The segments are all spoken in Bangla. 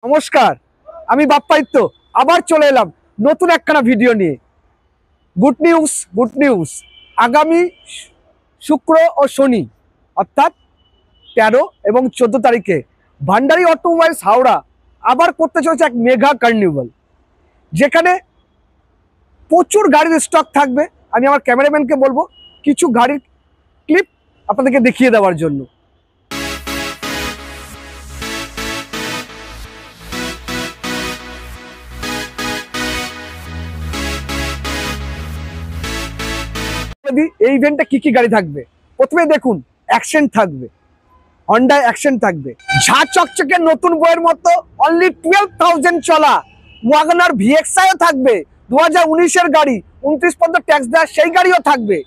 নমস্কার, আমি বাপ্পাইত্য আবার চলে এলাম নতুন একখানা ভিডিও নিয়ে। গুড নিউজ, আগামী শুক্র ও শনি অর্থাৎ 13 এবং 14 তারিখে ভান্ডারী অটোমোবাইলস হাওড়া আবার করতে চলেছে এক মেগা কার্নিভাল, যেখানে প্রচুর গাড়ির স্টক থাকবে। আমি আমার ক্যামেরাম্যানকে বলবো কিছু গাড়ির ক্লিপ আপনাদেরকে দেখিয়ে দেওয়ার জন্য। এই ইভেন্টে কি কি গাড়ি থাকবে, প্রথমে দেখুন অ্যাকশন থাকবে, হন্ডা অ্যাকশন থাকবে, ঝাঁ চকচকে নতুন বইয়ের মতো অনলি 12,000 চলা ওয়াগনার ভিএক্সআইও থাকবে। 2019-এর গাড়ি, 29% ট্যাক্স দেওয়া সেই গাড়িও থাকবে।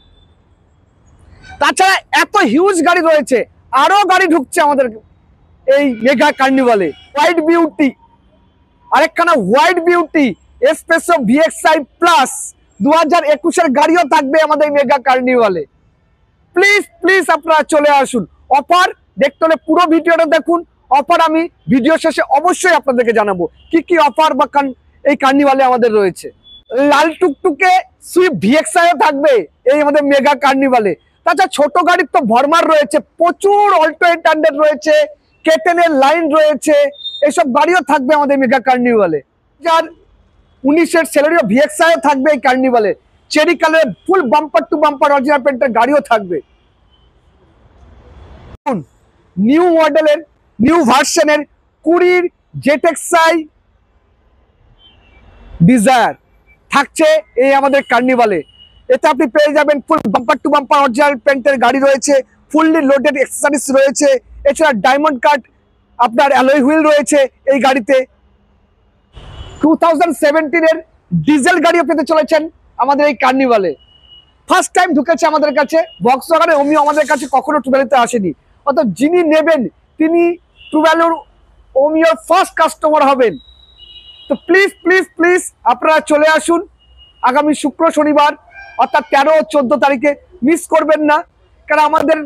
তাছাড়া এত হিউজ গাড়ি রয়েছে, আরো গাড়ি ঢুকছে আমাদের এই মেগা কার্নিভালে। হোয়াইট বিউটি, আরেকখানা white beauty espresso VXI plus 2021-এর গাড়িও থাকবে আমাদের মেগা কার্নিভালে। প্লিজ আপনারা চলে আসুন। অফার দেখতে হলে পুরো ভিডিওটা দেখুন। অফার আমি ভিডিও শেষে অবশ্যই আপনাদেরকে জানাবো কি কি অফার বা এই কার্নিভালে আমাদের রয়েছে। লাল টুকটুকে সুইফট ভিএক্সআইও থাকবে এই আমাদের মেগা কার্নিভালে। তাছাড়া ছোট গাড়ির তো ভরমার রয়েছে, প্রচুর অল্টো 800 রয়েছে, কেটেনের লাইন রয়েছে, এসব গাড়িও থাকবে আমাদের মেগা কার্নিভালে। 2019-এর সেলেরিও ভিএক্সআইও থাকবে এই কার্নিভালে। চেরি কালারের full bumper to bumper original পেন্টের গাড়িও থাকবে। নিউ মডেলের নিউ ভার্সনের 20 জেটেক্সাই ডিজায়ার থাকছে এই আমাদের কার্নিভালে। এতে আপনি পেয়ে যাবেন full bumper to bumper original পেন্টের গাড়ি রয়েছে, ফুললি লোডেড অ্যাক্সেসরিজ রয়েছে, এছাড়া ডায়মন্ড কাট আপনার অ্যালয় হুইল রয়েছে এই গাড়িতে। 2017-এর ডিজেল গাড়িও পেতে চলেছেন আমাদের এই কার্নিভালে। ফার্স্ট টাইম ঢুকেছে আমাদের কাছে ভক্সওয়াগন ওমিও, আমাদের কাছে কখনো ট্রু ভ্যালুতে আসেনি। অর্থাৎ যিনি নেবেন তিনি ট্রু ভ্যালুর ওমিওর ফার্স্ট কাস্টমার হবেন। তো প্লিজ আপনারা চলে আসুন আগামী শুক্র শনিবার অর্থাৎ 13 ও 14 তারিখে, মিস করবেন না। কারণ আমাদের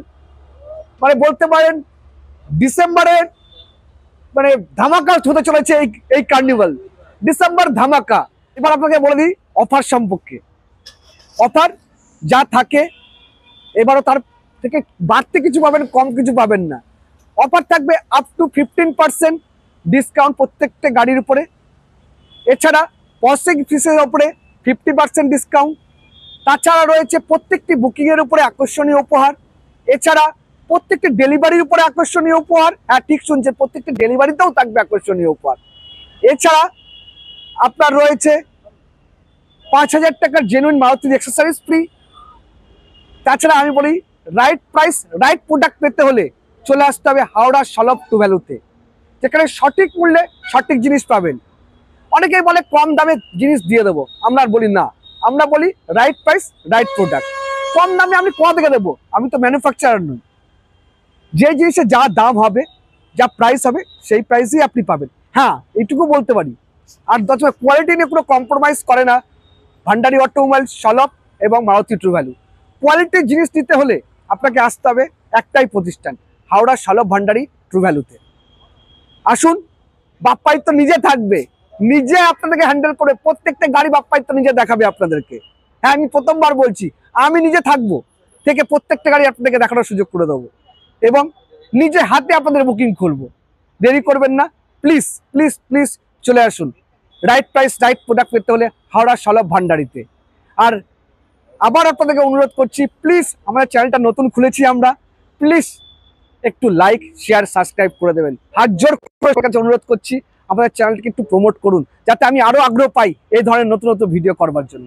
বলতে পারেন ডিসেম্বরের ধামাকা হতে চলেছে এই কার্নিভাল, ডিসেম্বর ধামাকা। এবার আপনাকে বলে দিই অফার সম্পর্কে। অফার যা থাকে এবারও তার থেকে বাড়তি কিছু পাবেন, কম কিছু পাবেন না। অফার থাকবে আপ টু 15% ডিসকাউন্ট প্রত্যেকটা গাড়ির উপরে। এছাড়া প্রসেসিং ফিসের উপরে 50% ডিসকাউন্ট। তাছাড়া রয়েছে প্রত্যেকটি বুকিংয়ের উপরে আকর্ষণীয় উপহার। এছাড়া প্রত্যেকটি ডেলিভারির উপরে আকর্ষণীয় উপহার। হ্যাঁ, ঠিক শুনছেন, প্রত্যেকটি ডেলিভারিতেও থাকবে আকর্ষণীয় উপহার। এছাড়া আপনার রয়েছে 5,000 টাকার জেনুইন মারুতি অ্যাক্সেসরিজ ফ্রি। তাছাড়া আমি বলি রাইট প্রাইস রাইট প্রোডাক্ট পেতে হলে চলে আসতে হবে হাওড়া সলভ ট্রু ভ্যালুতে, যেখানে সঠিক মূল্যে সঠিক জিনিস পাবেন। অনেকেই বলে কম দামে জিনিস দিয়ে দেবো, আমরা বলি না, আমরা বলি রাইট প্রাইস রাইট প্রোডাক্ট। কম দামে আমি কোথা থেকে দেবো? আমি তো ম্যানুফ্যাকচারার নই। যে জিনিসে যা দাম হবে, যা প্রাইস হবে, সেই প্রাইসেই আপনি পাবেন। হ্যাঁ, এইটুকু বলতে পারি। আর কোয়ালিটি নিয়ে কোনো কম্প্রোমাইজ করে না ভান্ডারী অটোমোবাইলস সলভ এবং মারুতি ট্রু ভ্যালু। কোয়ালিটির জিনিস নিতে হলে আপনাকে আসতে হবে একটাই প্রতিষ্ঠান, হাওড়া সলভ ভান্ডারী ট্রু ভ্যালুতে। আসুন, বাপ্পাইত্য নিজে থাকবে, নিজে আপনাদেরকে হ্যান্ডেল করে প্রত্যেকটা গাড়ি বাপ্পাইত্য নিজে দেখাবে আপনাদেরকে। হ্যাঁ, আমি প্রথমবার বলছি, আমি নিজে থাকবো থেকে প্রত্যেকটা গাড়ি আপনাদেরকে দেখানোর সুযোগ করে দেবো এবং নিজে হাতে আপনাদের বুকিং খুলবো। দেরি করবেন না, প্লিজ চলে আসুন। রাইট প্রাইস রাইট প্রোডাক্ট পেতে হলে হাওড়া সলভ ভান্ডারীতে। আর আবার আপনাদেরকে অনুরোধ করছি, প্লিজ আমাদের চ্যানেলটা নতুন খুলেছি আমরা, প্লিজ একটু লাইক শেয়ার সাবস্ক্রাইব করে দেবেন। হাত জোর করে কাছে অনুরোধ করছি আমাদের চ্যানেলটিকে একটু প্রমোট করুন, যাতে আমি আরো আগ্রহ পাই এই ধরনের নতুন ভিডিও করবার জন্য।